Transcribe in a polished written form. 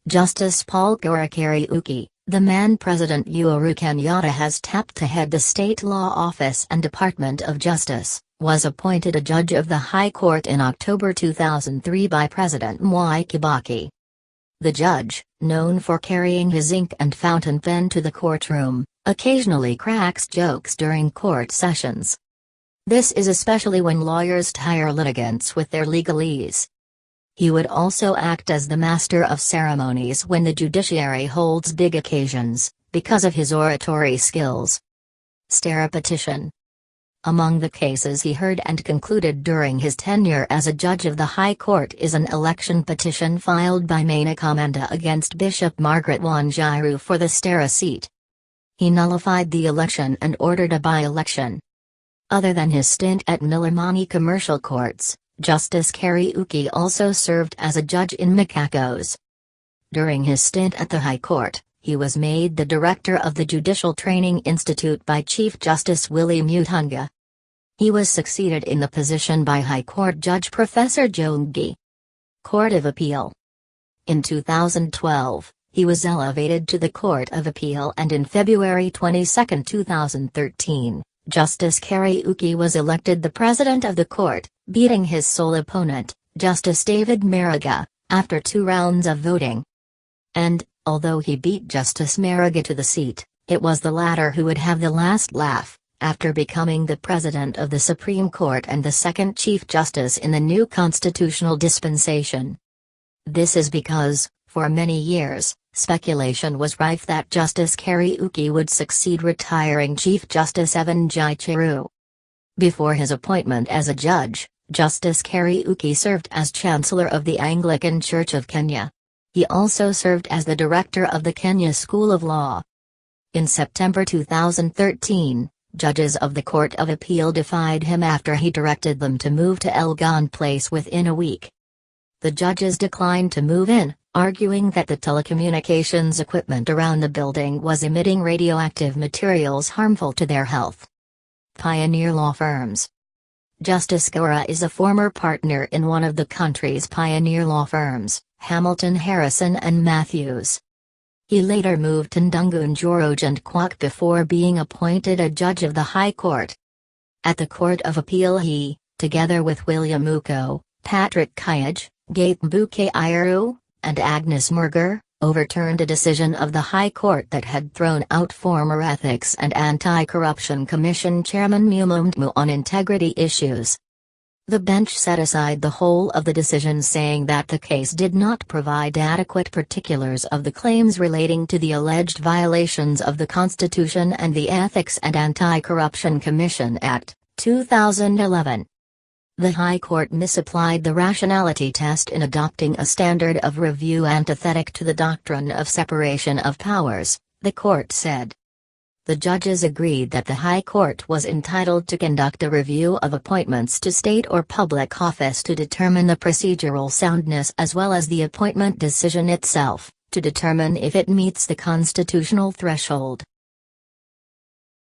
Justice Paul Kariuki, the man President Uhuru Kenyatta has tapped to head the State Law Office and Department of Justice, was appointed a judge of the High Court in October 2003 by President Mwai Kibaki. The judge, known for carrying his ink and fountain pen to the courtroom, occasionally cracks jokes during court sessions. This is especially when lawyers tire litigants with their legalese. He would also act as the master of ceremonies when the judiciary holds big occasions, because of his oratory skills. Starehe petition. Among the cases he heard and concluded during his tenure as a judge of the High Court is an election petition filed by Maina Kamanda against Bishop Margaret Wanjiru for the Starehe seat. He nullified the election and ordered a by-election. Other than his stint at Milimani Commercial Courts, Justice Kariuki also served as a judge in Machakos. During his stint at the High Court, he was made the director of the Judicial Training Institute by Chief Justice Willie Mutunga. He was succeeded in the position by High Court Judge Professor Jongi. Court of Appeal. In 2012, he was elevated to the Court of Appeal, and in February 22, 2013, Justice Kariuki was elected the president of the court, beating his sole opponent, Justice David Maraga, after 2 rounds of voting. And, although he beat Justice Maraga to the seat, it was the latter who would have the last laugh, after becoming the president of the Supreme Court and the second Chief Justice in the new constitutional dispensation. This is because, for many years, speculation was rife that Justice Kariuki would succeed retiring Chief Justice Evan Gicheru. Before his appointment as a judge, Justice Kariuki served as Chancellor of the Anglican Church of Kenya. He also served as the director of the Kenya School of Law. In September 2013, judges of the Court of Appeal defied him after he directed them to move to Elgon Place within a week. The judges declined to move in, arguing that the telecommunications equipment around the building was emitting radioactive materials harmful to their health. Pioneer law firms. Justice Kihara is a former partner in one of the country's pioneer law firms, Hamilton Harrison and Matthews. He later moved to Ndungu and Kwak before being appointed a judge of the High Court. At the Court of Appeal he, together with William Uko, Patrick Kayaj, Gate Mbuke Iru, and Agnes Murger, overturned a decision of the High Court that had thrown out former Ethics and Anti-Corruption Commission Chairman Mumumdmu on integrity issues. The bench set aside the whole of the decision, saying that the case did not provide adequate particulars of the claims relating to the alleged violations of the Constitution and the Ethics and Anti-Corruption Commission Act, 2011. The High Court misapplied the rationality test in adopting a standard of review antithetic to the doctrine of separation of powers, the court said. The judges agreed that the High Court was entitled to conduct a review of appointments to state or public office to determine the procedural soundness as well as the appointment decision itself, to determine if it meets the constitutional threshold.